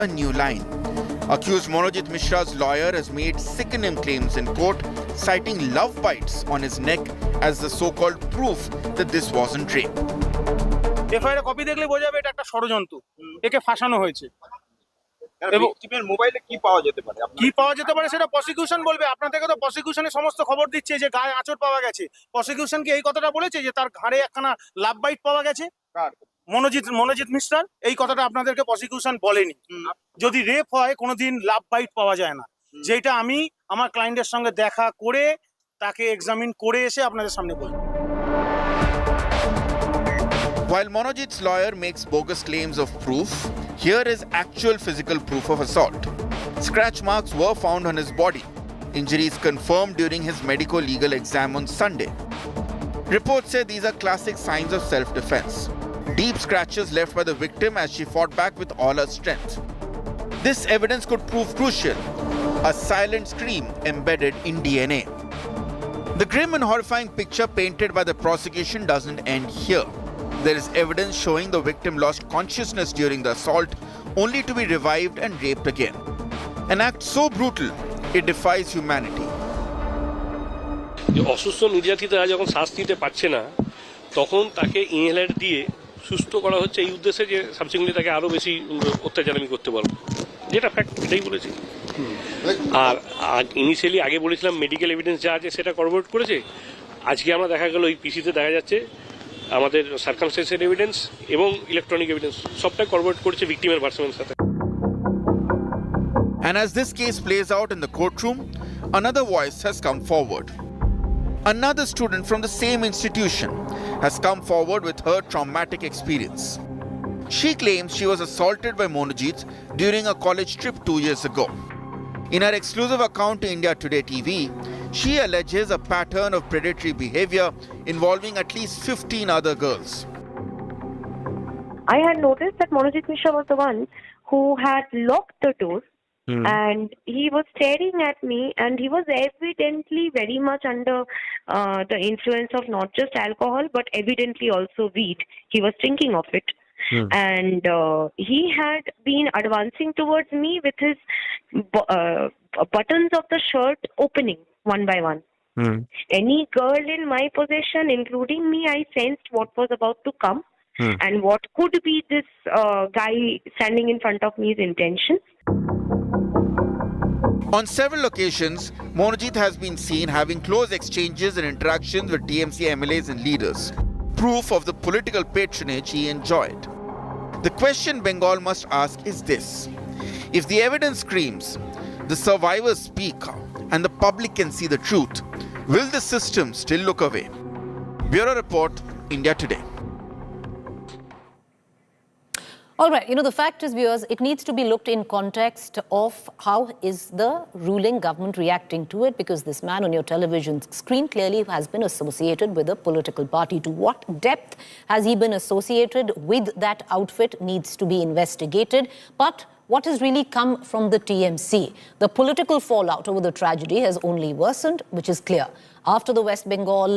a new line. Accused Monojit Mishra's lawyer has made sickening claims in court, citing love bites on his neck as the so-called proof that this wasn't rape. FIR copy দেখলে বোঝা যাবে এটা একটা ষড়যন্ত্র, একে ফাঁসানো হয়েছে। ভিকটিমের মোবাইলে কি পাওয়া যেতে পারে? কি পাওয়া যেতে পারে সেটা প্রসিকিউশন বলবে। আপনার থেকে তো প্রসিকিউশনের সমস্ত খবর দিচ্ছে যে গায়ে আঁচড় পাওয়া গেছে। প্রসিকিউশন কি এই কথাটা বলেছে যে তার ঘাড়ে একখানা লাভ বাইট পাওয়া গেছে? মনোজিৎ মিশ্রার এই কথাটা আপনাদেরকে প্রসিকিউশন বলেনি। যদি রেপ হয় কোনোদিন লাভ বাইট পাওয়া যায় না, যেটা আমি আমার ক্লায়েন্টের সঙ্গে দেখা করে তাকে এক্সামিন করে এসে আপনাদের সামনে বলবো। While Monojit's lawyer makes bogus claims of proof, here is actual physical proof of assault. Scratch marks were found on his body, injuries confirmed during his medico-legal exam on Sunday. Reports say these are classic signs of self-defense. Deep scratches left by the victim as she fought back with all her strength. This evidence could prove crucial, a silent scream embedded in DNA. The grim and horrifying picture painted by the prosecution doesn't end here. There is evidence showing the victim lost consciousness during the assault, only to be revived and raped again. An act so brutal, it defies humanity. অসুস্থ নির্যাতিতরা যখন শ্বাস নিতে পারছে না, তখন তাকে inhaler দিয়ে সুস্থ করা হচ্ছে এই উদ্দেশ্যে যে সাবসিকুয়েন্টলি তাকে আরও বেশি অত্যাচার আমি করতে পারবো, যেটা ফ্যাক্ট, এটাই বলেছি। আর ইনিশিয়ালি আগে বলেছিলাম মেডিকেল এভিডেন্স যা আছে সেটা করবোরেট করেছে। আজকে আমরা দেখা গেল ওই পিসিতে দেখা যাচ্ছে আমাদের সার্কামস্টেন্সিয়াল এভিডেন্স এবং ইলেকট্রনিক এভিডেন্স সবটাই করবোরেট করেছে ভিকটিমের ভার্সনের সাথে। And as this case plays out in the courtroom, another voice has come forward. Another student from the same institution has come forward with her traumatic experience. She claims she was assaulted by Monojit during a college trip 2 years ago. In her exclusive account to India Today TV, she alleges a pattern of predatory behavior involving at least 15 other girls. I had noticed that Monojit Mishra was the one who had locked the door and he was staring at me, and he was evidently very much under the influence of not just alcohol but evidently also weed. He was thinking of it. And he had been advancing towards me with his buttons of the shirt opening one by one. Any girl in my possession, including me, I sensed what was about to come and what could be this guy standing in front of me's intentions. On several occasions, Monojit has been seen having close exchanges and interactions with TMC MLAs and leaders, proof of the political patronage he enjoyed. The question Bengal must ask is this: if the evidence screams, the survivors speak, and the public can see the truth, will the system still look away? Bureau Report, India Today. All right, the fact is, viewers, it needs to be looked in context of how is the ruling government reacting to it, because this man on your television screen clearly has been associated with a political party. To what depth has he been associated with that outfit needs to be investigated. But what has really come from the TMC? The political fallout over the tragedy has only worsened, which is clear. After the West Bengal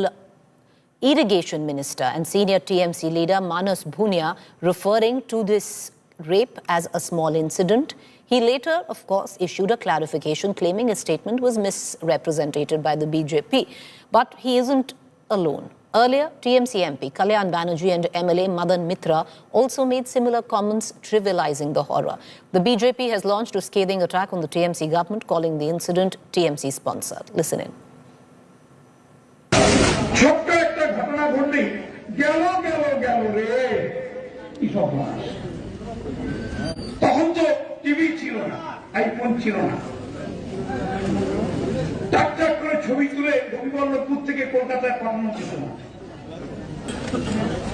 Irrigation Minister and senior TMC leader Manas Bhunia referring to this rape as a small incident, he later, of course, issued a clarification claiming his statement was misrepresented by the BJP. But he isn't alone. Earlier, TMC MP Mamata Banerjee and MLA Madan Mitra also made similar comments trivializing the horror. The BJP has launched a scathing attack on the TMC government, calling the incident TMC-sponsored. Listen in. ছোট্ট একটা ঘটনা ঘটলেই গেল রে এসব মাস। তখন তো TV ছিল না, আইফোন ছিল না, টাক করে ছবি তুলে রবিবল্লভপুর থেকে কলকাতায় পাঠানো যেত না।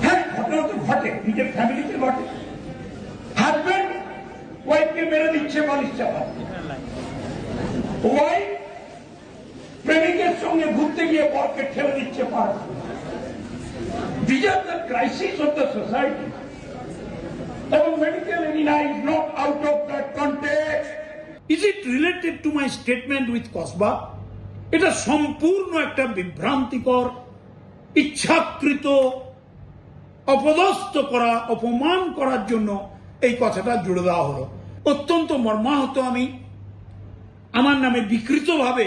হ্যাঁ, ঘটনা তো ঘটে, নিজের ফ্যামিলিতে ঘটে। হাজবেন্ড ওয়াইফকে মেরে দিচ্ছে বালিশ চাপা, ওয়াইফ প্রেমিকের সঙ্গে ঘুরতে গিয়ে বরকে ঠেলে দিচ্ছে পার। These are the crises of the society. এবং medical arena is not out of that context. Is it related to my statement with Kosba? এটা সম্পূর্ণ একটা বিভ্রান্তিকর, ইচ্ছাকৃত অপদস্থ করা, অপমান করার জন্য এই কথাটা জুড়ে দেওয়া হলো। অত্যন্ত মর্মাহত আমি। আমার নামে বিকৃতভাবে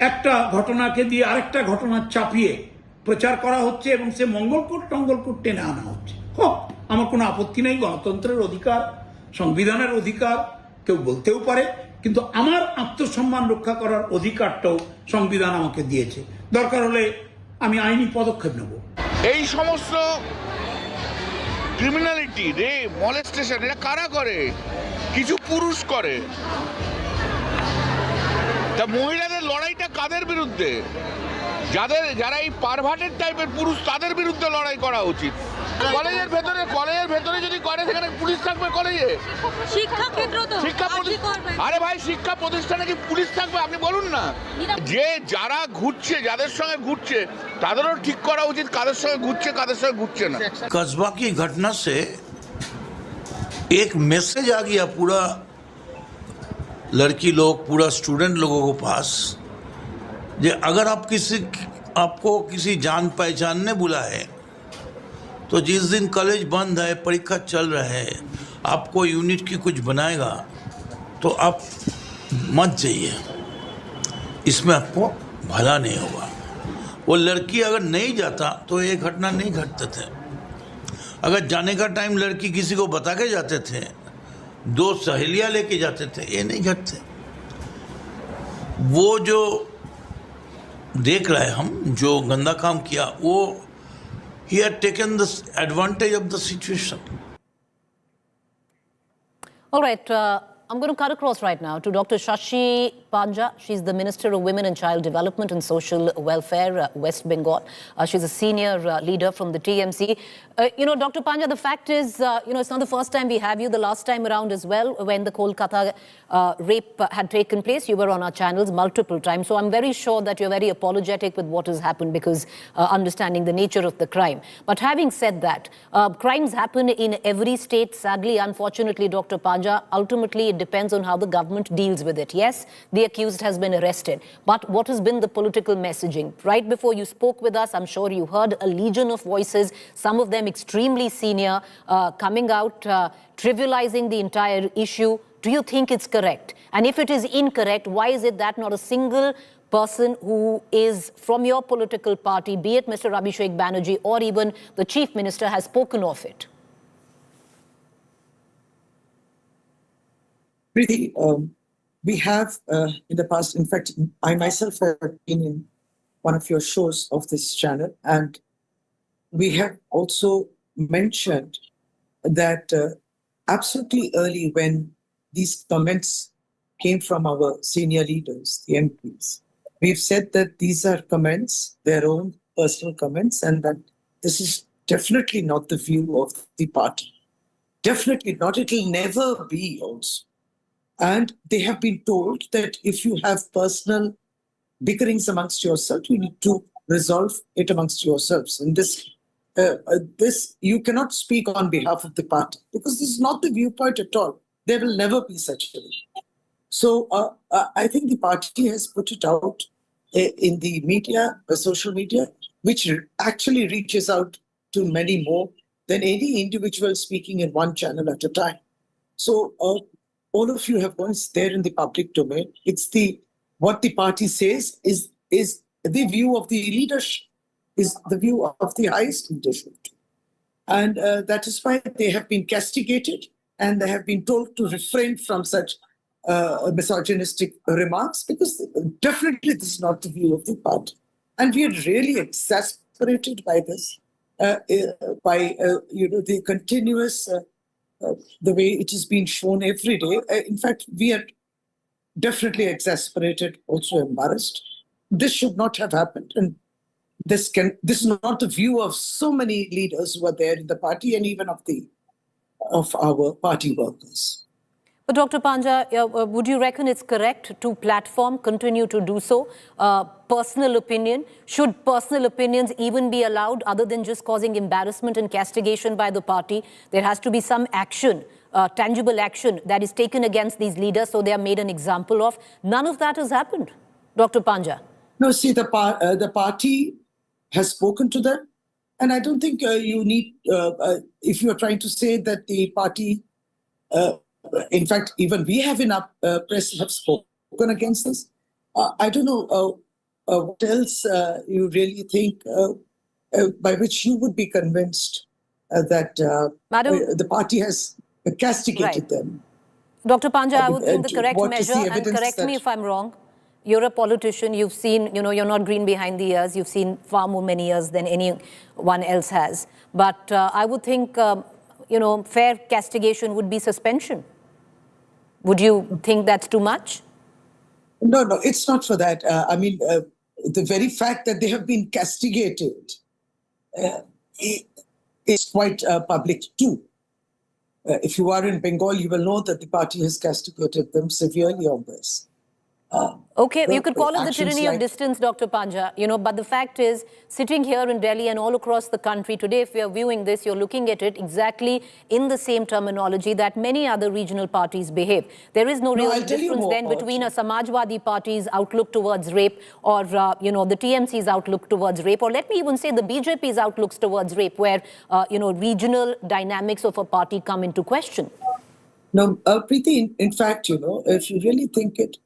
একটা ঘটনাকে দিয়ে আরেকটা ঘটনা চাপিয়ে প্রচার করা হচ্ছে এবং সে মঙ্গলকোট টেনে আনা হচ্ছে। হোক, আমার কোনো আপত্তি নেই, গণতন্ত্রের অধিকার, সংবিধানের অধিকার কেউ বলতেও পারে, কিন্তু আমার আত্মসম্মান রক্ষা করার অধিকারটাও সংবিধান আমাকে দিয়েছে। দরকার হলে আমি আইনি পদক্ষেপ নেব। এই সমস্ত ক্রিমিনালিটি, রেপ, মলেস্টেশন এটা কারা করে? কিছু পুরুষ করে। তা মহিলাদের লড়াইটা কাদের বিরুদ্ধে? যারা এই পারভার্টেড টাইপের পুরুষ, তাদের বিরুদ্ধে লড়াই করা উচিত। কলেজের ভেতরে যদি করে, সেখানে পুলিশ থাকবে কলেজে? শিক্ষা ক্ষেত্র তো আরে ভাই, শিক্ষা প্রতিষ্ঠানে কি পুলিশ থাকবে? আপনি বলুন না। যে যারা ঘুরছে, যাদের সঙ্গে ঘুরছে, তাদেরও ঠিক করা উচিত কাদের সঙ্গে ঘুরছে, কাদের সঙ্গে ঘুরছে না। कस्बा की घटना से एक मैसेज आ गया पूरा लड़की लोग, पूरा स्टूडेंट लोगों को पास, जे अगर आपको किसी जान पहचान ने बुलाए तो जिस दिन कॉलेज बंद है, परीक्षा चल रहा है, आपको यूनिट की कुछ बनाएगा तो आप मत जाइए, इसमें आपको भला नहीं होगा। वो लड़की अगर नहीं जाता तो ये घटना नहीं घटते थे। अगर जाने का टाइम लड़की किसी को बता के जाते थे, दो सहेलियां लेके जाते थे, ये नहीं घटते। वो जो देख रहे हम, जो गंदा काम किया, वो he had taken this advantage of the situation. All right, I'm going to cut across right now to Dr. Shashi Panja. She's the Minister of Women and Child Development and Social Welfare, West Bengal. She's a senior leader from the TMC. Dr. Panja, the fact is, it's not the first time we have you. The last time around as well, when the Kolkata rape had taken place, you were on our channels multiple times. So I'm very sure that you're very apologetic with what has happened, because understanding the nature of the crime. But having said that, crimes happen in every state, sadly, unfortunately, Dr. Panja. Ultimately, it depends on how the government deals with it. Yes, the accused has been arrested. But what has been the political messaging? Right before you spoke with us, I'm sure you heard a legion of voices, some of them extremely senior, coming out, trivializing the entire issue. Do you think it's correct? And if it is incorrect, why is it that not a single person who is from your political party, be it Mr. Abhishek Banerjee or even the Chief Minister, has spoken of it? Preeti, we have in the past, in fact, I myself have been in one of your shows of this channel, and we have also mentioned that absolutely early, when these comments came from our senior leaders, the MPs, we've said that these are comments, their own personal comments, and that this is definitely not the view of the party. Definitely not. It will never be also. And they have been told that if you have personal bickerings amongst yourself, you need to resolve it amongst yourselves. And this you cannot speak on behalf of the party, because this is not the viewpoint at all. There will never be such a thing. So I think the party has put it out in the media, the social media, which actually reaches out to many more than any individual speaking in one channel at a time. So all of you have once there in the public domain. It's what the party says is the view of the leadership, is the view of the highest leadership. And that is why they have been castigated, and they have been told to refrain from such misogynistic remarks, because definitely this is not the view of the party. And we are really exasperated by this, by the continuous the way it is being shown every day. In fact, we are definitely exasperated, also embarrassed. This should not have happened. And this is not the view of so many leaders who are there in the party, and even of our party workers. But Dr. Panja, would you reckon it's correct to platform, continue to do so? Personal opinion, should personal opinions even be allowed, other than just causing embarrassment and castigation by the party? There has to be some action, tangible action that is taken against these leaders, so they are made an example of. None of that has happened, Dr. Panja. No, see, the party has spoken to them, and I don't think you need, if you are trying to say that the party In fact, even we have in our press have spoken against this. I don't know what else you really think by which you would be convinced that Madam, the party has castigated Right. them. Dr. Panja, I would think the correct what is measure, the and evidence correct me that- if I'm wrong, you're a politician, you've seen, you're not green behind the ears, you've seen far more many years than anyone else has. But I would think, fair castigation would be suspension. Would you think that's too much? No, it's not for that. I mean, the very fact that they have been castigated is quite public too. If you are in Bengal, you will know that the party has castigated them severely on this. Okay, you could call it the actions tyranny of like- distance, Dr. Panja, but the fact is, sitting here in Delhi and all across the country today, if you're viewing this, you're looking at it exactly in the same terminology that many other regional parties behave. There is no real I'll tell you difference then what. between a Samajwadi Party's outlook towards rape or, the TMC's outlook towards rape, or let me even say the BJP's outlooks towards rape, where, regional dynamics of a party come into question. No, Preeti, in fact, if you really think it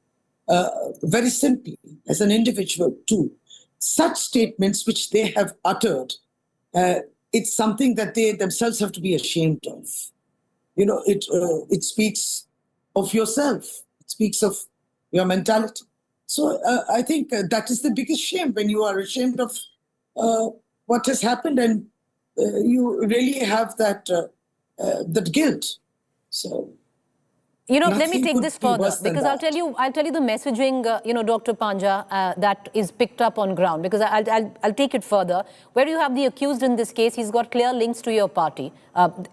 very simply, as an individual too, such statements which they have uttered, it's something that they themselves have to be ashamed of. It speaks of yourself. It speaks of your mentality. So I think that is the biggest shame, when you are ashamed of what has happened, and you really have that guilt. So. Let me Nothing take could this be further, worse than because I'll that. tell you the messaging, Dr. Panja, that is picked up on ground, because I'll take it further. Where you have the accused in this case, he's got clear links to your party.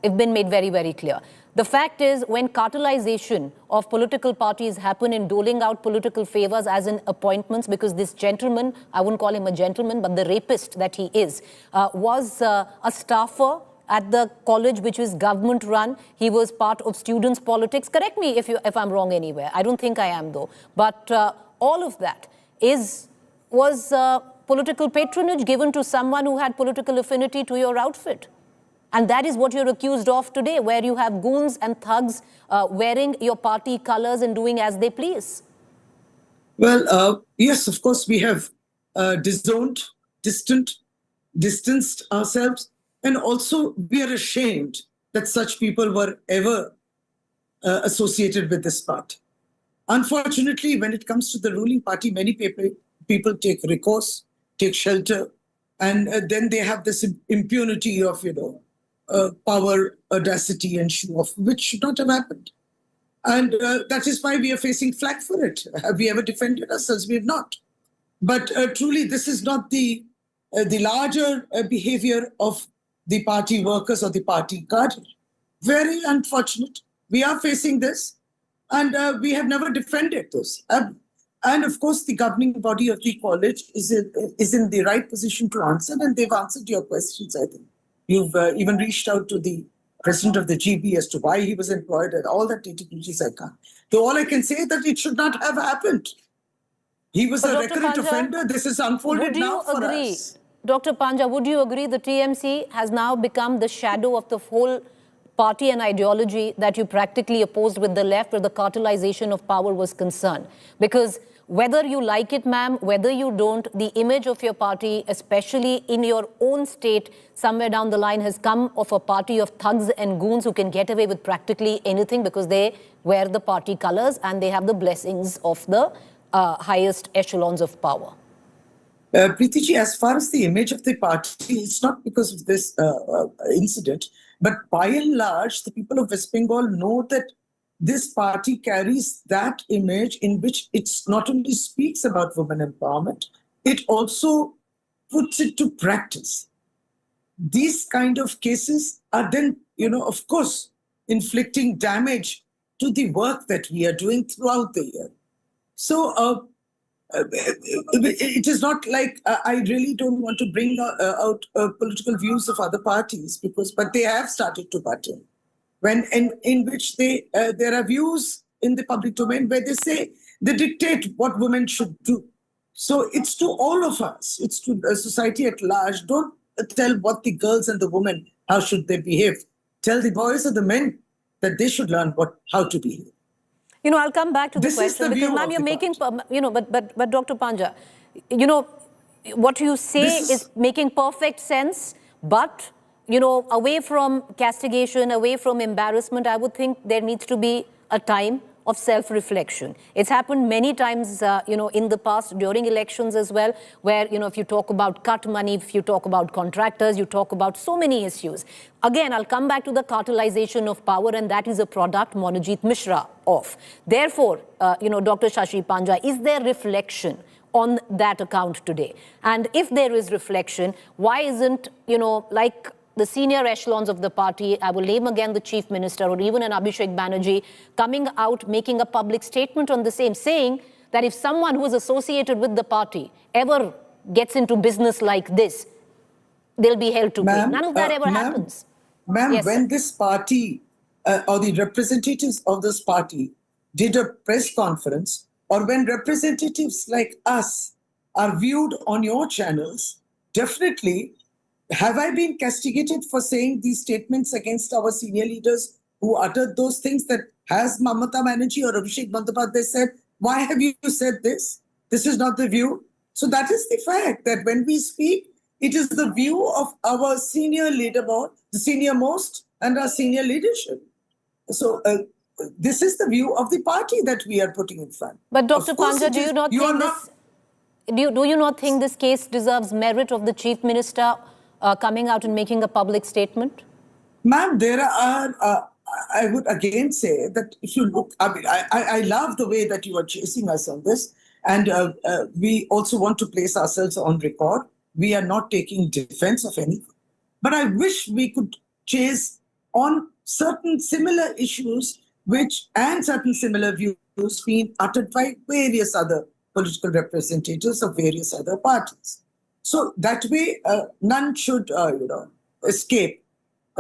It's been made very, very clear. The fact is, when cartelization of political parties happen in doling out political favors as in appointments, because this gentleman, I wouldn't call him a gentleman, but the rapist that he is, was a staffer at the college which was government run. He was part of students' politics. Correct me if I'm wrong anywhere. I don't think I am, though. But all of that was political patronage given to someone who had political affinity to your outfit. And that is what you're accused of today, where you have goons and thugs wearing your party colors and doing as they please. Well, yes, of course, we have distanced ourselves. And also, we are ashamed that such people were ever associated with this party. Unfortunately, when it comes to the ruling party, many people take recourse, take shelter, and then they have this impunity of, power, audacity, and show off, which should not have happened. And that is why we are facing flack for it. Have we ever defended ourselves? We have not. But truly, this is not the larger behavior of the party workers or the party cadre. Very unfortunate. We are facing this, and we have never defended this. And of course, the governing body of the college is in the right position to answer, and they've answered your questions, I think. You've even reached out to the president of the GB as to why he was employed, and all that nitty-gritties I can't. So all I can say is that it should not have happened. He was a recurrent offender. This is unfolded now for us. Dr. Panja, would you agree the TMC has now become the shadow of the whole party and ideology that you practically opposed with the left, where the cartelization of power was concerned? Because whether you like it, ma'am, whether you don't, the image of your party, especially in your own state, somewhere down the line has come of a party of thugs and goons who can get away with practically anything because they wear the party colors and they have the blessings of the highest echelons of power. Preeti ji, as far as the image of the party, it's not because of this incident, but by and large, the people of West Bengal know that this party carries that image in which it not only speaks about women empowerment, it also puts it to practice. These kind of cases are then, of course, inflicting damage to the work that we are doing throughout the year. So it is not like I really don't want to bring out political views of other parties, but they have started to butt in which there are views in the public domain where they dictate what women should do. So it's to all of us, it's to society at large. Don't tell what the girls and the women, how should they behave. Tell the boys or the men that they should learn how to behave. You know, I'll come back to the This is question the because, view ma'am, of you're the making, party. you know, but Dr. Panja, you know, what you say This is making perfect sense, but, you know, away from castigation, away from embarrassment, I would think there needs to be a time of self-reflection. It's happened many times, you know, in the past during elections as well, where, you know, if you talk about cut money, if you talk about contractors, you talk about so many issues. Again, I'll come back to the cartelization of power, and that is a product Monojit Mishra of. Therefore, you know, Dr. Shashi Panja, is there reflection on that account today? And if there is reflection, why isn't, you know, like the senior echelons of the party, I will name again the Chief Minister or even an Abhishek Banerjee, coming out, making a public statement on the same, saying that if someone who is associated with the party ever gets into business like this, they'll be held to pay. None of that ever happens. Ma'am, Yes, when sir. this party or the representatives of this party did a press conference, or when representatives like us are viewed on your channels, definitely, have I been castigated for saying these statements against our senior leaders who uttered those things? That has Mamata Banerjee or Abhishek Bandyopadhyay said, why have you said this? This is not the view. So that is the fact that when we speak, it is the view of our senior leaderboard, the senior most, and our senior leadership. So this is the view of the party that we are putting in front. But Dr. Of course Panja, it do is- you not you think are this... Do you not think this case deserves merit of the Chief Minister coming out and making a public statement? Ma'am, there are, I would again say that if you look, I mean, I love the way that you are chasing us on this. And we also want to place ourselves on record. We are not taking defense of anything. But I wish we could chase on certain similar issues and certain similar views being uttered by various other political representatives of various other parties. So that way, none should, escape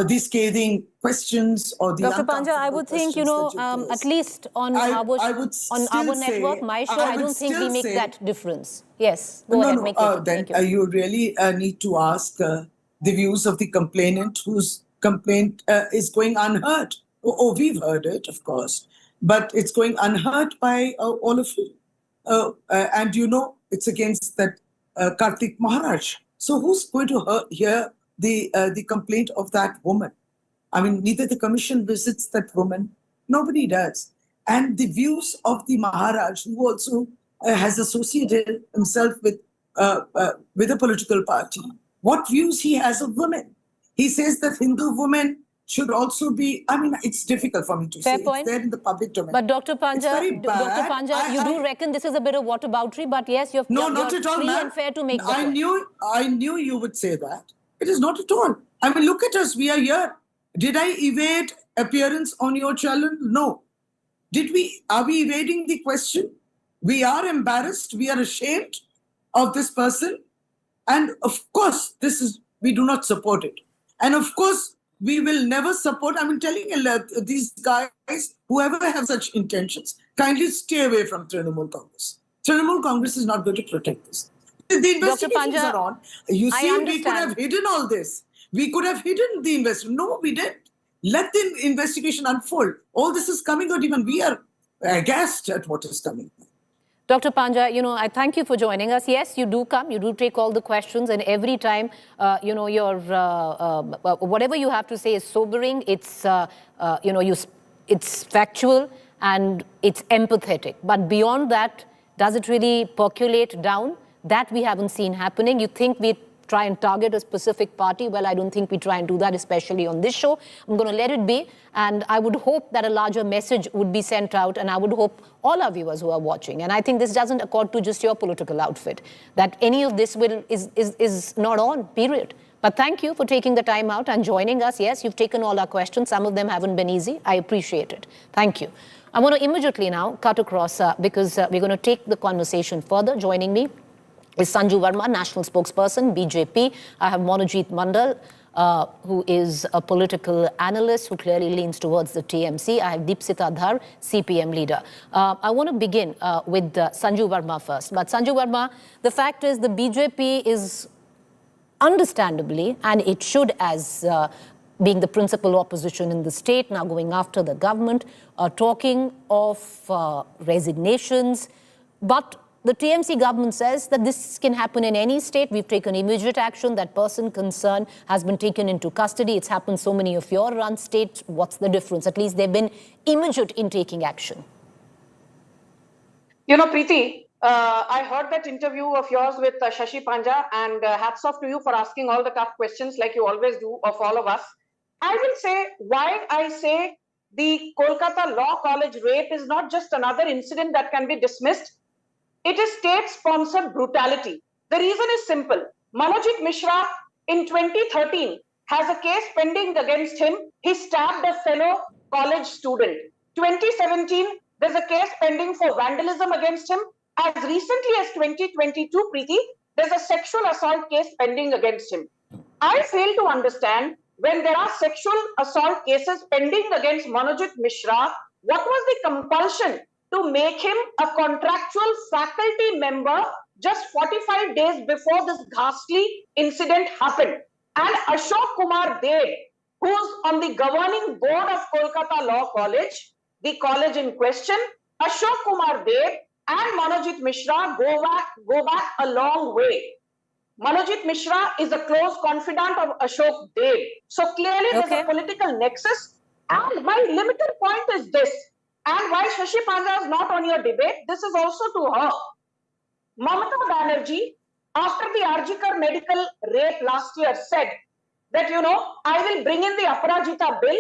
these scathing questions or the Dr. Panja, I would think, you know, at least on our network, my show, I don't think we make that difference. Yes, go ahead, make it. Then you really need to ask the views of the complainant whose complaint is going unheard. Oh, we've heard it, of course, but it's going unheard by all of you. And you know, it's against that Kartik Maharaj. So who's going to hear the complaint of that woman? I mean, neither the commission visits that woman, nobody does. And the views of the Maharaj, who also has associated himself with a political party, what views he has of women. He says that Hindu women should also be, I mean, it's difficult for me to Fair say. point. It's there in the public domain. But Dr. Panja, It's very bad. you do reckon this is a bit of whataboutery, but yes, you're Not at all, free ma'am. and fair to make the I point. I knew you would say that. It is not at all. I mean, look at us. We are here. Did I evade appearance on your channel? No. Are we evading the question? We are embarrassed. We are ashamed of this person. And of course, we do not support it. And of course, we will never support. I'm telling you, these guys, whoever have such intentions, kindly stay away from Trinamool Congress. Trinamool Congress is not going to protect this. The investigations Panja, are on. You I see, we understand. could have hidden all this. We could have hidden the investigation. No, we didn't. Let the investigation unfold. All this is coming out. Even we are aghast at what is coming. Dr. Panja, you know, I thank you for joining us. Yes, you do come, you do take all the questions, and every time, you know, whatever you have to say is sobering. It's, you know, it's factual and it's empathetic. But beyond that, does it really percolate down? That we haven't seen happening. You think we try and target a specific party? Well, I don't think we try and do that, especially on this show. I'm going to let it be. And I would hope that a larger message would be sent out. And I would hope all our viewers who are watching, and I think this doesn't accord to just your political outfit, that any of this is not on, period. But thank you for taking the time out and joining us. Yes, you've taken all our questions. Some of them haven't been easy. I appreciate it. Thank you. I want to immediately now cut across because we're going to take the conversation further. Joining me is Sanju Verma, National Spokesperson, BJP. I have Monojit Mandal, who is a political analyst who clearly leans towards the TMC. I have Deepsita Dhar, CPM leader. I want to begin with Sanju Verma first. But Sanju Verma, the fact is the BJP is understandably, and it should as being the principal opposition in the state, now going after the government, talking of resignations. But the TMC government says that this can happen in any state. We've taken immediate action. That person concerned has been taken into custody. It's happened so many of your run states. What's the difference? At least they've been immediate in taking action. You know, Preeti, I heard that interview of yours with Shashi Panja, and hats off to you for asking all the tough questions like you always do of all of us. I will say why I say the Kolkata Law College rape is not just another incident that can be dismissed. It is state-sponsored brutality. The reason is simple. Manojit Mishra in 2013 has a case pending against him. He stabbed a fellow college student. 2017, there's a case pending for vandalism against him. As recently as 2022, Preeti, there's a sexual assault case pending against him. I fail to understand when there are sexual assault cases pending against Manojit Mishra, what was the compulsion to make him a contractual faculty member just 45 days before this ghastly incident happened? And Ashok Kumar Dev, who's on the governing board of Kolkata Law College, the college in question, Ashok Kumar Dev and Manojit Mishra go back a long way. Manojit Mishra is a close confidant of Ashok Dev. So clearly there's a political nexus. And my limited point is this, and why Shashi Panja is not on your debate, this is also to her. Mamata Banerjee, after the Arjikar medical rape last year, said that, you know, I will bring in the Aparajita bill.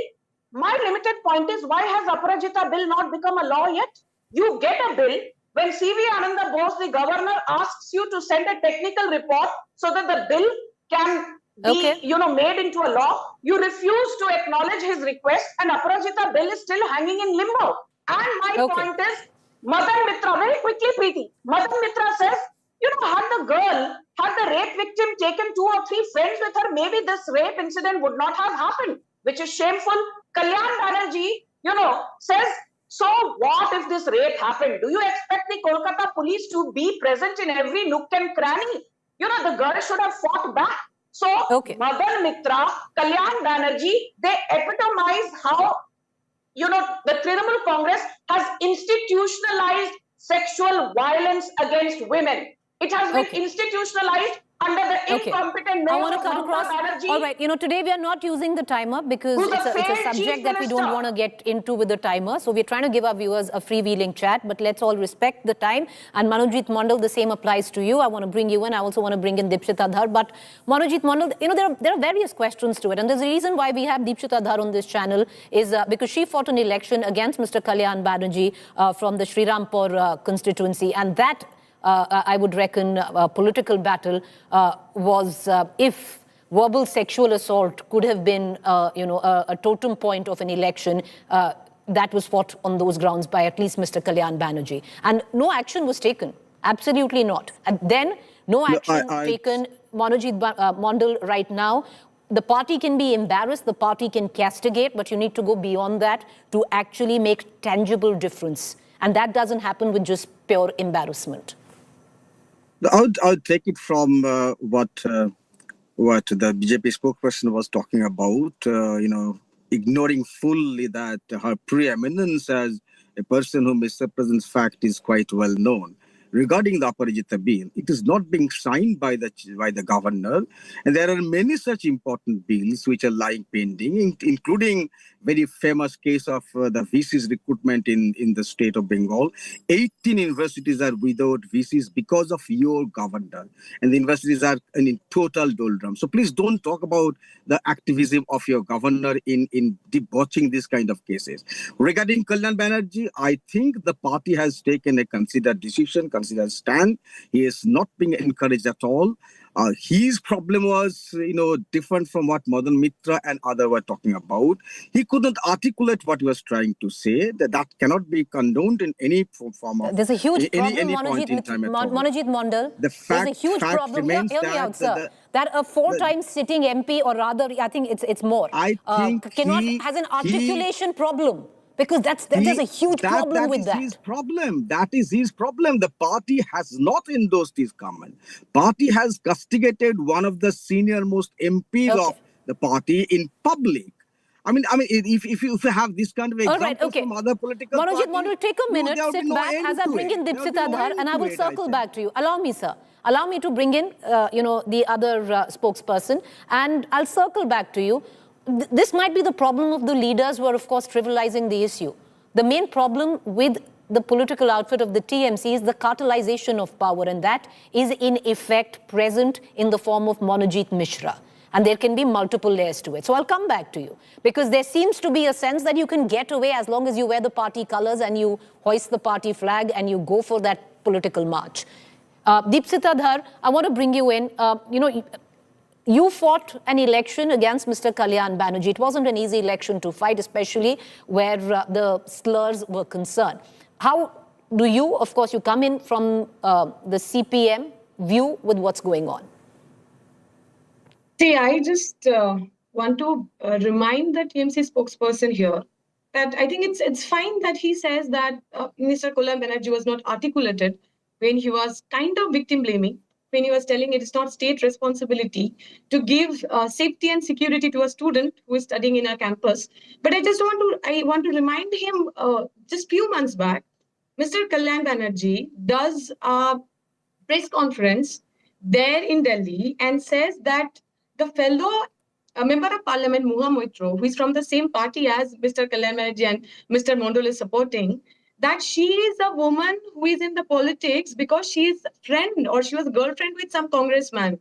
My limited point is, why has Aparajita bill not become a law yet? You get a bill. When C.V. Ananda Bose, the governor, asks you to send a technical report so that the bill can be, made into a law, you refuse to acknowledge his request, and Aparajita bill is still hanging in limbo. And my point is, Madan Mitra, very quickly, Preeti, Madan Mitra says, you know, had the rape victim taken 2 or 3 friends with her, maybe this rape incident would not have happened, which is shameful. Kalyan Banerjee, says, so what if this rape happened? Do you expect the Kolkata police to be present in every nook and cranny? You know, the girl should have fought back. So, Madan Mitra, Kalyan Banerjee, they epitomize how, the Trinamool Congress has institutionalized sexual violence against women. It has been institutionalized under the incompetent mayor of Mamata Banerjee. All right, today we are not using the timer because it's a subject that we don't want to get into with the timer. So we're trying to give our viewers a freewheeling chat, but let's all respect the time. And Manojit Mandal, the same applies to you. I want to bring you in. I also want to bring in Deepshita Dhar. But Manojit Mandal, there are various questions to it. And there's a reason why we have Deepshita Dhar on this channel is because she fought an election against Mr. Kalyan Banerjee from the Srirampur constituency. And that I would reckon a political battle was if verbal sexual assault could have been, a totem point of an election, that was fought on those grounds by at least Mr. Kalyan Banerjee. And no action was taken. Absolutely not. And then no action taken. Manojit Mandal right now. The party can be embarrassed, the party can castigate, but you need to go beyond that to actually make tangible difference. And that doesn't happen with just pure embarrassment. I would take it from what the BJP spokesperson was talking about, ignoring fully that her preeminence as a person who misrepresents fact is quite well known. Regarding the Aparajita bill, it is not being signed by the governor, and there are many such important bills which are lying pending, including very famous case of the VC's recruitment in the state of Bengal. 18 universities are without VCs because of your governor, and the universities are in total doldrum. So please don't talk about the activism of your governor in debauching this kind of cases. Regarding Kalyan Banerjee, I think the party has taken a considered decision, considered stand. He is not being encouraged at all. His problem was, different from what Madan Mitra and others were talking about. He couldn't articulate what he was trying to say. That cannot be condoned in any form of... There's a huge problem, any point in time at all. Manojit Mandal. There's a huge problem. Remains hear me out, sir. That a 4-time sitting MP, or rather, I think it's more, I think has an articulation problem. Because there's a huge problem with that. That is his problem. That is his problem. The party has not endorsed his comment. Party has castigated one of the senior most MPs of the party in public. I mean, if you have this kind of All examples right, okay. from other political Manojit, parties, want to take a minute, there will be sit no back end as I to bring in it. There will be Dipsita no Dhar, end and I to will it, I circle said. back to you. Allow me, sir. Allow me to bring in, the other spokesperson, and I'll circle back to you. This might be the problem of the leaders who are, of course, trivializing the issue. The main problem with the political outfit of the TMC is the cartelization of power, and that is in effect present in the form of Monojit Mishra. And there can be multiple layers to it. So I'll come back to you, because there seems to be a sense that you can get away as long as you wear the party colors and you hoist the party flag and you go for that political march. Dipsita Dhar, I want to bring you in. You fought an election against Mr. Kalyan Banerjee. It wasn't an easy election to fight, especially where the slurs were concerned. How do you, of course, you come in from the CPM view with what's going on? See, I just want to remind the TMC spokesperson here that I think it's fine that he says that Mr. Kalyan Banerjee was not articulated when he was kind of victim blaming, when he was telling it is not state responsibility to give safety and security to a student who is studying in a campus. But I want to remind him just few months back, Mr. Kalyan Banerjee does a press conference there in Delhi and says that the fellow member of parliament, Muha Moitro, who is from the same party as Mr. Kalyan Banerjee and Mr. Mondal is supporting, that she is a woman who is in the politics because she is a friend or she was a girlfriend with some congressman.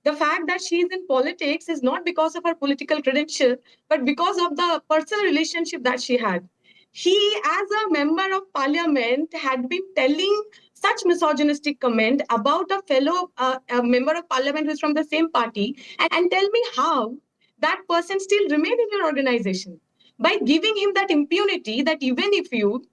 The fact that she is in politics is not because of her political credential, but because of the personal relationship that she had. He, as a member of parliament, had been telling such misogynistic comment about a fellow member of parliament who is from the same party, and tell me how that person still remained in your organization by giving him that impunity that even if you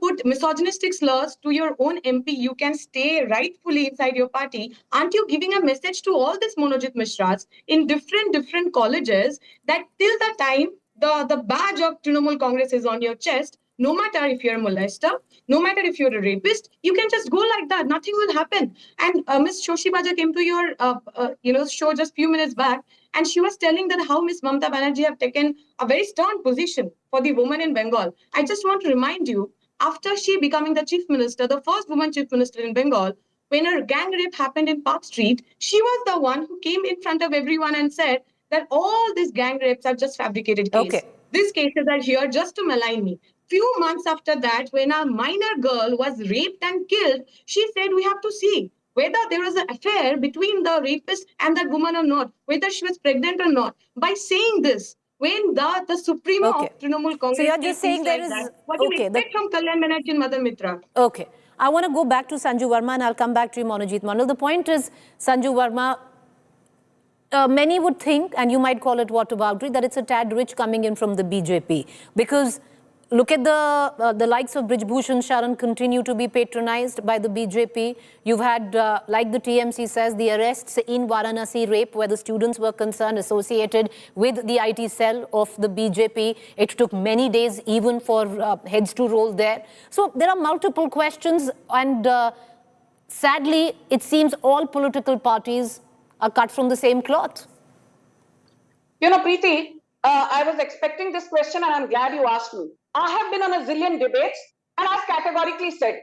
put misogynistic slurs to your own MP, you can stay rightfully inside your party. Aren't you giving a message to all these Monojit Mishras in different colleges that till the time the badge of Trinamool Congress is on your chest, no matter if you're a molester, no matter if you're a rapist, you can just go like that. Nothing will happen. And Ms. Shoshi Baja came to your show just few minutes back, and she was telling that how Ms. Mamata Banerjee have taken a very stern position for the women in Bengal. I just want to remind you, after she becoming the chief minister, the first woman chief minister in Bengal, when her gang rape happened in Park Street, she was the one who came in front of everyone and said that all these gang rapes are just fabricated cases. Okay. These cases are here just to malign me. Few months after that, when a minor girl was raped and killed, she said we have to see whether there was an affair between the rapist and that woman or not, whether she was pregnant or not. By saying this, when the Supremo of Trinamool Congress... So you're just saying there is... What do you expect from Kalyan Banerjee and Madan Mitra? Okay. I want to go back to Sanju Verma and I'll come back to you, Monojit Mandal. The point is, Sanju Verma, many would think, and you might call it whataboutery, that it's a tad rich coming in from the BJP. Because look at the likes of Brij Bhushan Sharan continue to be patronized by the BJP. You've had, like the TMC says, the arrests in Varanasi rape where the students were concerned associated with the IT cell of the BJP. It took many days even for heads to roll there. So there are multiple questions and sadly, it seems all political parties are cut from the same cloth. Preeti, I was expecting this question and I'm glad you asked me. I have been on a zillion debates and I've categorically said,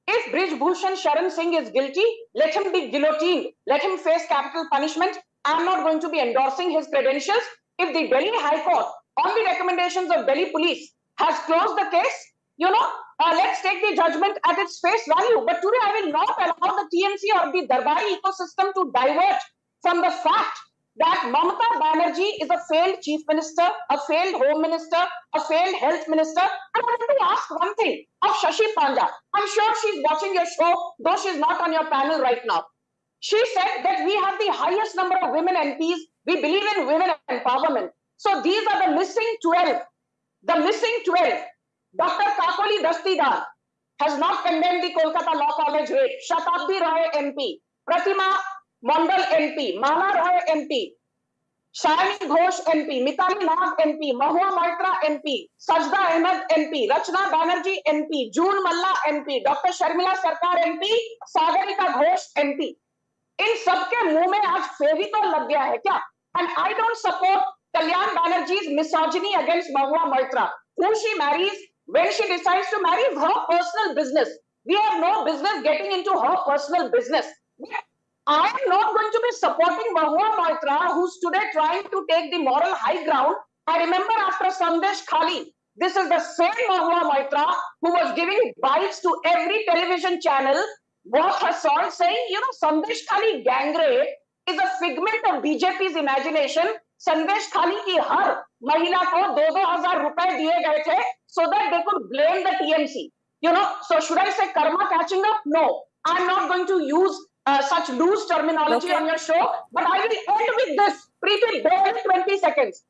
if Brij Bhushan Sharan Singh is guilty, let him be guillotined. Let him face capital punishment. I'm not going to be endorsing his credentials. If the Delhi High Court, on the recommendations of Delhi Police, has closed the case, let's take the judgment at its face value. But today I will not allow the TMC or the Darbari ecosystem to divert from the fact that Mamata Banerjee is a failed chief minister, a failed home minister, a failed health minister. And I want to ask one thing of Shashi Panja. I'm sure she's watching your show, though she's not on your panel right now. She said that we have the highest number of women MPs. We believe in women empowerment. So these are the missing 12. The missing 12. Dr. Kakoli Dastidar has not condemned the Kolkata Law College rape. Shatabdi Roy MP. Pratima Mondal MP, Mana Roy MP, Shayani Ghosh MP, Mitali Nag MP, Mahua Maitra MP, Sajda Ahmed MP, Rachna Banerjee MP, June Malla MP, Dr. Sharmila Sarkar MP, Sagarika Ghosh MP. इन सबके मुंह में आज फेविकोल लग गया है क्या? And I don't support Kalyan Banerjee's misogyny against Mahua Moitra. Who she marries, when she decides to marry, is her personal business. We have no business getting into her personal business. I am not going to be supporting Mahua Moitra, who's today trying to take the moral high ground. I remember after Sandesh Khali, this is the same Mahua Moitra who was giving bites to every television channel, was her song saying, Sandesh Khali gangrape is a figment of BJP's imagination. Sandesh Khali ki har mahila ko 2,000 rupees diye gaye the so that they could blame the TMC. So should I say karma catching up? No, I'm not going to use such loose terminology on your show, but I will end with this. Preeti, barely 20 seconds.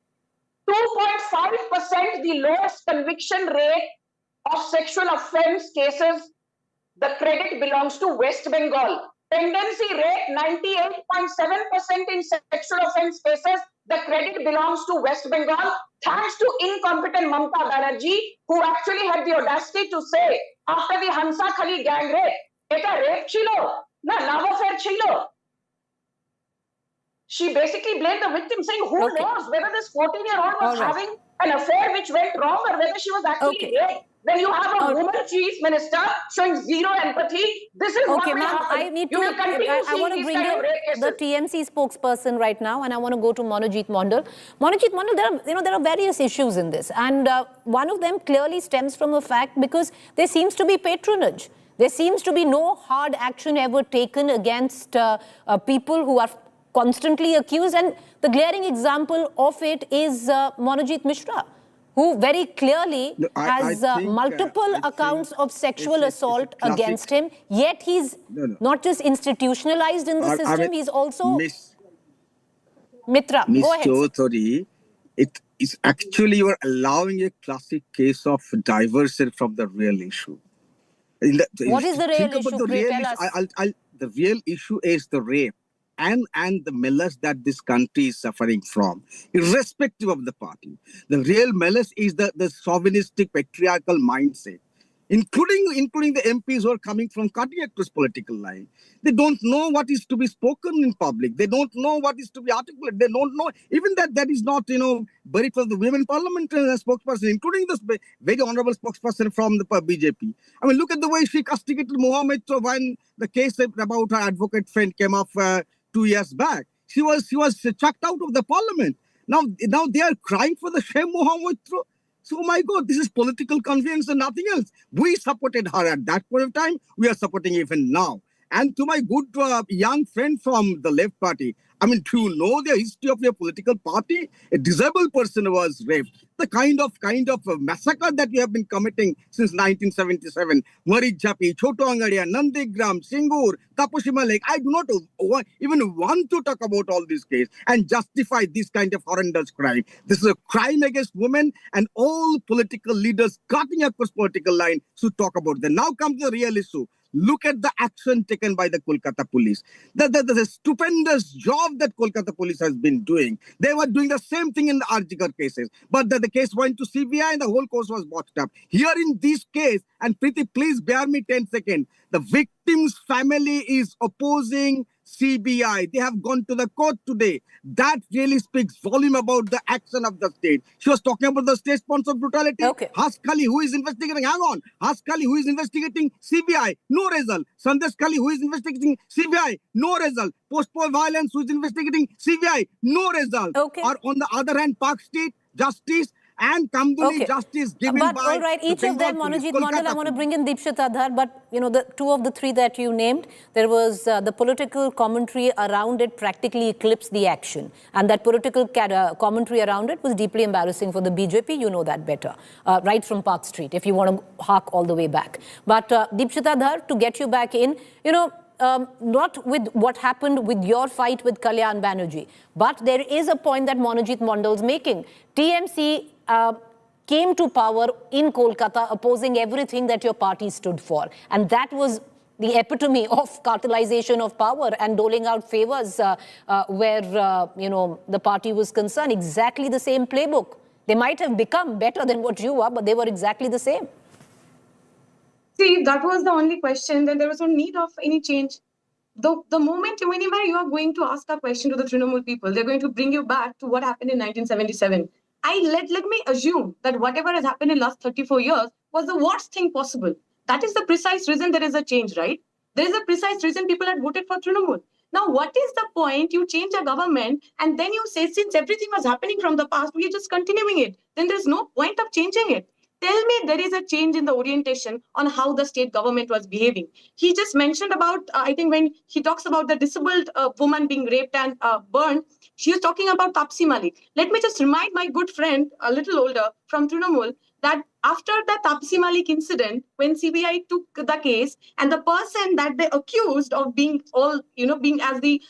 2.5%, the lowest conviction rate of sexual offense cases. The credit belongs to West Bengal. Tendency rate 98.7% in sexual offense cases. The credit belongs to West Bengal. Thanks to incompetent Mamata Banerjee, who actually had the audacity to say after the Hansa Khali gang rape, "Eta rape chilo, na love affair chilo." She basically blamed the victim, saying, who knows whether this 14-year-old was having an affair which went wrong or whether she was actually raped. When you have a woman chief minister showing zero empathy, this is what will happen. I need to. I want to bring in the TMC spokesperson right now, and I want to go to Monojit Mondal. Monojit Mondal, there are various issues in this, and one of them clearly stems from the fact because there seems to be patronage. There seems to be no hard action ever taken against people who are constantly accused, and the glaring example of it is Monojit Mishra, who very clearly has multiple accounts of sexual assault against him, yet he's not just institutionalized in the system, he's also... Mitra, go ahead. Miss Choudhary, it is actually you are allowing a classic case of diversion from the real issue. What is the real issue? The real issue is the rape and the menace that this country is suffering from, irrespective of the party. The real menace is the chauvinistic patriarchal mindset, including the MPs who are coming from cutting across political line. They don't know what is to be spoken in public. They don't know what is to be articulated. They don't know even that is not, buried for the women parliament spokesperson, including this very honorable spokesperson from the BJP. I mean, look at the way she castigated Mohammed when the case about her advocate friend came off 2 years back. She was chucked out of the parliament. Now they are crying for the shame Mohammed. So, my God, this is political convenience and nothing else. We supported her at that point of time. We are supporting even now. And to my good young friend from the left party, I mean, do you know the history of your political party? A disabled person was raped. The kind of massacre that we have been committing since 1977. Marijhapi, Choto Angadia, Nandigram, Singur, Kapushima Lake. I do not even want to talk about all these cases and justify this kind of horrendous crime. This is a crime against women, and all political leaders cutting across political line should talk about that. Now comes the real issue. Look at the action taken by the Kolkata police. The stupendous job that Kolkata police has been doing. They were doing the same thing in the Arjigar cases. But the case went to CBI and the whole case was botched up. Here in this case, and Preeti, please bear me 10 seconds. The victim's family is opposing CBI. They have gone to the court today. That really speaks volume about the action of the state. She was talking about the state-sponsored brutality. Has Khali, who is investigating, hang on. Has Khali, who is investigating CBI, no result. Sandesh Khali, who is investigating CBI, no result. Post-war violence, who is investigating CBI, no result. Or on the other hand, Park State Justice and Kamduli Justice given by all right, each of them, Monojit Mondal, I want to bring in Deepshita Dhar, but the two of the three that you named, there was the political commentary around it practically eclipsed the action, and that political commentary around it was deeply embarrassing for the BJP. You know that better, right from Park Street, if you want to hark all the way back. But Deepshita Dhar, to get you back in, not with what happened with your fight with Kalyan Banerjee, but there is a point that Monojit Mondal is making. TMC came to power in Kolkata opposing everything that your party stood for. And that was the epitome of cartelization of power and doling out favors where, the party was concerned. Exactly the same playbook. They might have become better than what you are, but they were exactly the same. See, that was the only question. Then there was no need of any change. the moment whenever you are going to ask a question to the Trinamool people, they're going to bring you back to what happened in 1977. Let me assume that whatever has happened in last 34 years was the worst thing possible. That is the precise reason there is a change, right? There is a precise reason people had voted for Trinamool. Now, what is the point? You change a government and then you say, since everything was happening from the past, we are just continuing it. Then there's no point of changing it. Tell me there is a change in the orientation on how the state government was behaving. He just mentioned about, I think when he talks about the disabled woman being raped and burned, she was talking about Tapsi Malik. Let me just remind my good friend, a little older, from Trinamool, that after the Tapsi Malik incident, when CBI took the case and the person that they accused of being being as the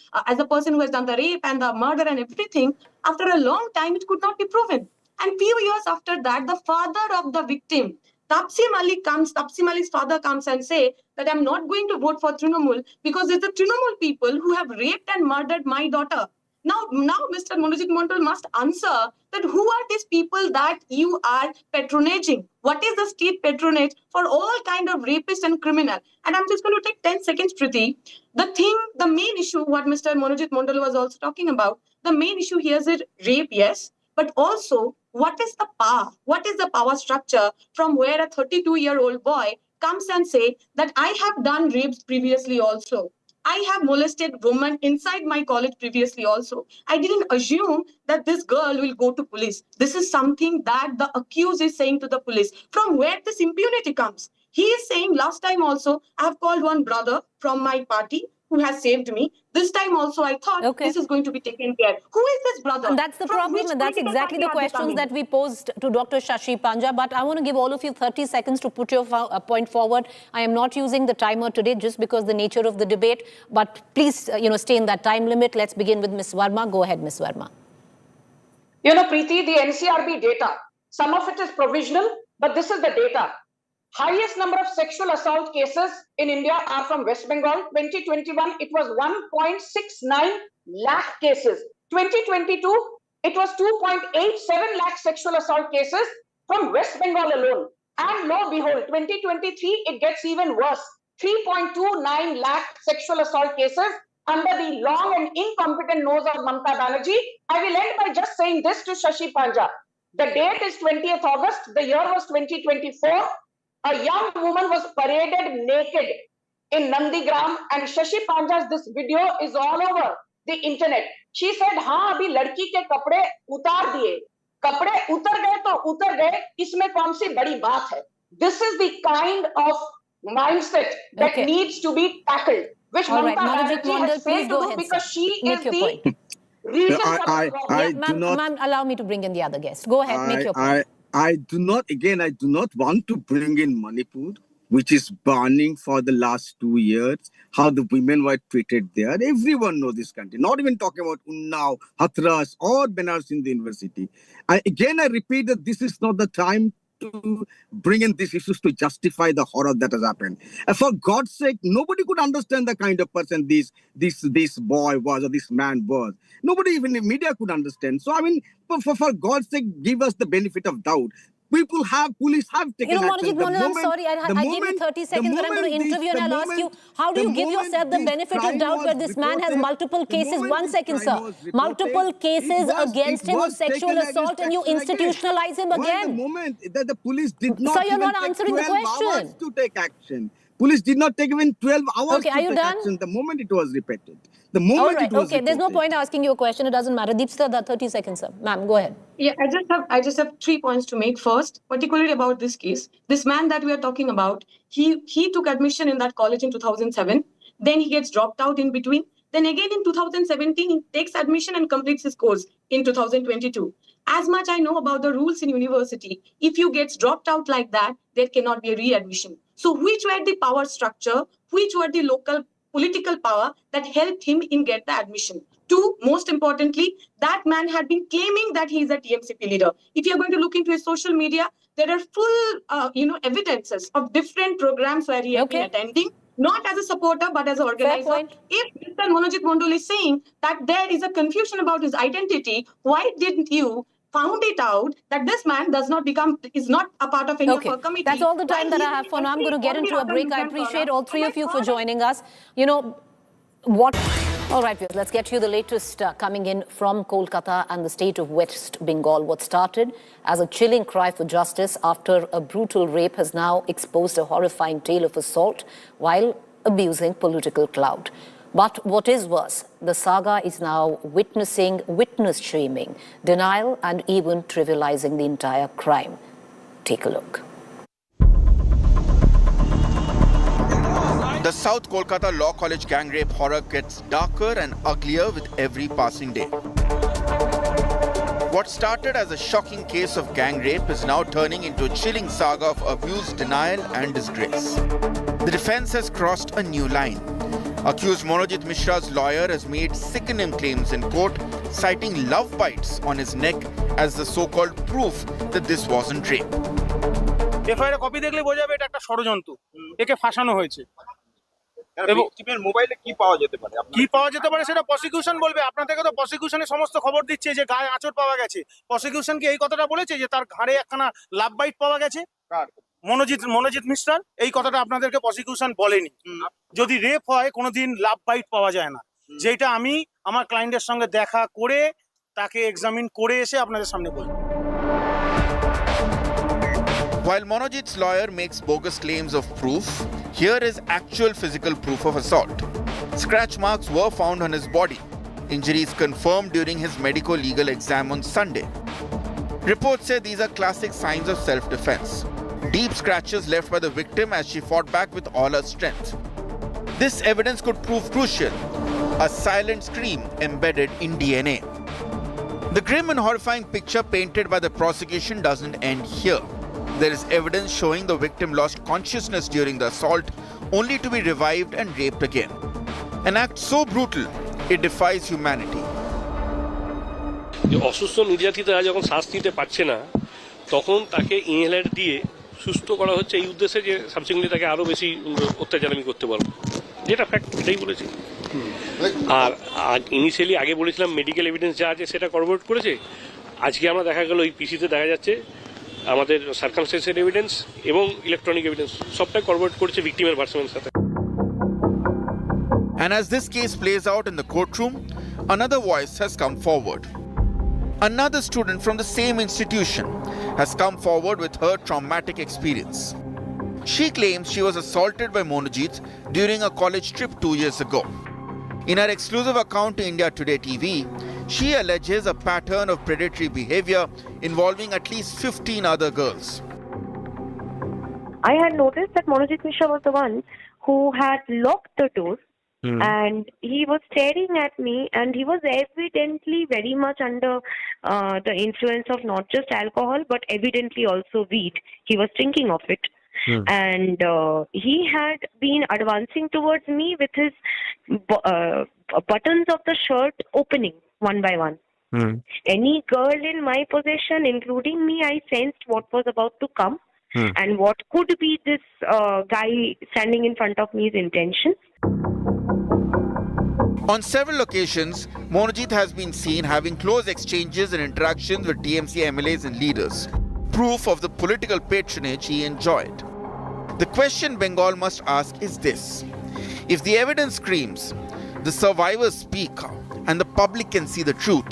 person who has done the rape and the murder and everything, after a long time, it could not be proven. And few years after that, the father of the victim, Tapsi Malik's father comes and say that I'm not going to vote for Trinamool because it's the Trinamool people who have raped and murdered my daughter. Now, Mr. Monojit Mondal must answer that who are these people that you are patronaging? What is the state patronage for all kind of rapists and criminal? And I'm just going to take 10 seconds, Preeti. The main issue, what Mr. Monojit Mondal was also talking about, the main issue here is rape, yes, but also what is the power? What is the power structure from where a 32-year-old boy comes and say that I have done rapes previously also. I have molested women inside my college previously also. I didn't assume that this girl will go to police. This is something that the accused is saying to the police. From where this impunity comes? He is saying last time also, I have called one brother from my party who has saved me. This time also, I thought this is going to be taken care. Who is this brother? And that's the problem, and that's exactly the questions that we posed to Dr. Shashi Panja. But I want to give all of you 30 seconds to put your point forward. I am not using the timer today just because the nature of the debate. But please, stay in that time limit. Let's begin with Ms. Verma. Go ahead, Ms. Verma. Preeti, the NCRB data, some of it is provisional, but this is the data. Highest number of sexual assault cases in India are from West Bengal. 2021, it was 1.69 lakh cases. 2022, it was 2.87 lakh sexual assault cases from West Bengal alone. And lo and behold, 2023, it gets even worse. 3.29 lakh sexual assault cases under the long and incompetent nose of Mamata Banerjee. I will end by just saying this to Shashi Panja. The date is 20th August. The year was 2024. A young woman was paraded naked in Nandigram, and Shashi Panja's this video is all over the internet. She said, हाँ अभी लड़की के कपड़े उतार दिए, कपड़े उतर गए तो उतर गए, इसमें कौन सी बड़ी बात है? This is the kind of mindset that needs to be tackled, which Mamata Banerjee has failed to do because she is the reason for the problem. Ma'am, allow me to bring in the other guest. Go ahead, make your point. I do not want to bring in Manipur, which is burning for the last 2 years, how the women were treated there. Everyone knows this country, not even talking about Unnao, Hathras, or Benares in the university. I repeat that this is not the time to bring in these issues to justify the horror that has happened. And for God's sake, nobody could understand the kind of person this boy was or this man was. Nobody, even in media, could understand. So, I mean, for God's sake, give us the benefit of doubt. Police have taken action. I'm sorry, I gave you 30 seconds, but I'm going to interview and I'll ask you, how do you give yourself the benefit of doubt where this man has multiple cases? 1 second, sir. Multiple cases against him of sexual assault and you institutionalize him again. The moment that the police did not Sir, you're not answering the question. to take action. Police did not take even 12 hours to take action the moment it was repeated. The moment it was repeated. There's no point asking you a question. It doesn't matter. Deepsita, 30 seconds, sir. Ma'am, go ahead. Yeah, I just have 3 points to make. First, particularly about this case, this man that we are talking about, he took admission in that college in 2007. Then he gets dropped out in between. Then again in 2017, he takes admission and completes his course in 2022. As much I know about the rules in university, if you get dropped out like that, there cannot be a readmission. So which were the power structure, which were the local political power that helped him in get the admission? 2, most importantly, that man had been claiming that he is a TMCP leader. If you're going to look into his social media, there are full, evidences of different programs where he has been attending, not as a supporter, but as an organizer. If Mr. Monojit Mondal is saying that there is a confusion about his identity, why didn't you found it out that this man is not a part of any of our committee? That's all the time that I have for now. I'm going to get into a break. I appreciate all 3 of you for joining us. What? All right, viewers, let's get you the latest coming in from Kolkata and the state of West Bengal. What started as a chilling cry for justice after a brutal rape has now exposed a horrifying tale of assault while abusing political clout. But what is worse, the saga is now witnessing witness shaming, denial, and even trivializing the entire crime. Take a look. The South Kolkata Law College gang rape horror gets darker and uglier with every passing day. What started as a shocking case of gang rape is now turning into a chilling saga of abuse, denial, and disgrace. The defense has crossed a new line. Accused Manojit Mishra's lawyer has made sickening claims in court, citing love bites on his neck as the so-called proof that this wasn't rape. FIR copy দেখলে বোঝা যাবে এটা একটা ষড়যন্ত্র, একে ফাঁসানো হয়েছে। ভিকটিমের মোবাইলে কি পাওয়া যেতে পারে? কি পাওয়া যেতে পারে সেটা প্রসিকিউশন বলবে। আপনার থেকে তো প্রসিকিউশনে সমস্ত খবর দিচ্ছে যে গায়ে আঁচড় পাওয়া গেছে। প্রসিকিউশন কি এই কথাটা বলেছে যে তার ঘাড়ে একখানা লাভ বাইট পাওয়া গেছে? মনোজিৎ মিশ্রার এই কথাটা আপনাদেরকে প্রসিকিউশন বলেনি। যদি রেপ হয় কোনোদিন লাভ বাইট পাওয়া যায় না, যেটা আমি আমার ক্লায়েন্টের সঙ্গে দেখা করে তাকে এক্সামিন করে এসে আপনাদের সামনে বলি। While Manojit's lawyer makes bogus claims of proof, here is actual physical proof of assault. Scratch marks were found on his body, injuries confirmed during his medico-legal exam on Sunday. Reports say these are classic signs of self-defense. Deep scratches left by the victim as she fought back with all her strength. This evidence could prove crucial, a silent scream embedded in DNA. The grim and horrifying picture painted by the prosecution doesn't end here. There is evidence showing the victim lost consciousness during the assault, only to be revived and raped again. An act so brutal, it defies humanity. অসুস্থ নির্যাতিতা যখন শ্বাস নিতে পারছে না, তখন তাকে inhaler দিয়ে সুস্থ করা হচ্ছে এই উদ্দেশ্যে যে সাবসিকুয়েন্টলি তাকে আরও বেশি অত্যাচার আমি করতে পারবো, যেটা ফ্যাক্ট, এটাই বলেছি। আর ইনিশিয়ালি আগে বলেছিলাম মেডিকেল এভিডেন্স যা আছে সেটা করবোরেট করেছে। আজকে আমরা দেখা গেল এই পিসিতে দেখা যাচ্ছে আমাদের সার্কামস্টেন্সিয়াল এভিডেন্স এবং ইলেকট্রনিক এভিডেন্স সবটাই করবোরেট করেছে ভিকটিমের ভার্সনের সাথে। And as this case plays out in the courtroom, another voice has come forward. Another student from the same institution has come forward with her traumatic experience. She claims she was assaulted by Manojit during a college trip 2 years ago. In her exclusive account to India Today TV, she alleges a pattern of predatory behavior involving at least 15 other girls. I had noticed that Manojit Mishra was the one who had locked the door and he was staring at me, and he was evidently very much under the influence of not just alcohol but evidently also weed. He was drinking of it. And he had been advancing towards me with his buttons of the shirt opening one by one. Any girl in my possession, including me, I sensed what was about to come and what could be this guy standing in front of me's intentions. On several occasions, Manojit has been seen having close exchanges and interactions with TMC MLAs and leaders, proof of the political patronage he enjoyed. The question Bengal must ask is this: if the evidence screams, the survivors speak, and the public can see the truth,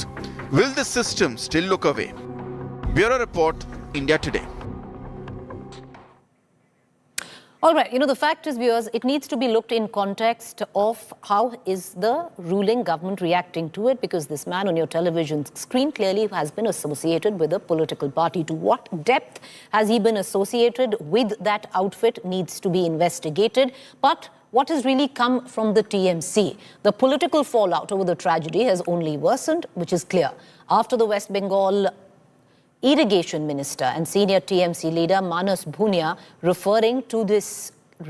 will the system still look away? Bureau Report, India Today. All right, the fact is, viewers, it needs to be looked in context of how is the ruling government reacting to it, because this man on your television screen clearly has been associated with a political party. To what depth has he been associated with that outfit needs to be investigated. But what has really come from the TMC? The political fallout over the tragedy has only worsened, which is clear. After the West Bengal Irrigation Minister and senior TMC leader Manas Bhunia referring to this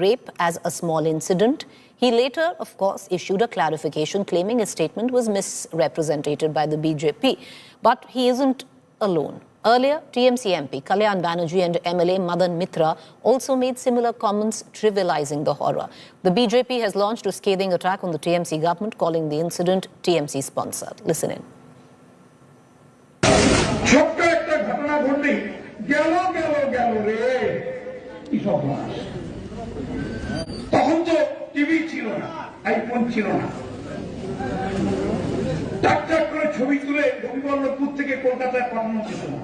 rape as a small incident, he later, of course, issued a clarification claiming his statement was misrepresented by the BJP. But he isn't alone. Earlier, TMC MP Kolkata Banerjee and MLA Madan Mitra also made similar comments trivializing the horror. The BJP has launched a scathing attack on the TMC government, calling the incident TMC sponsored. Listen in. ছোট্ট একটা ঘটনা ঘটলেই গেল রে এসব তখন তো TV ছিল না, আইফোন ছিল না, তুলে রবিবল্লভপুর থেকে কলকাতায় পাঠানো যেত না।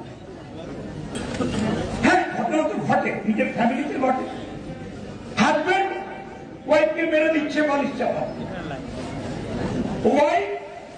হ্যাঁ, ঘটনা তো ঘটে, নিজের ফ্যামিলিতে ঘটে। হাজবেন্ড ওয়াইফকে মেরে দিচ্ছে বালিশ চাপা, ওয়াইফ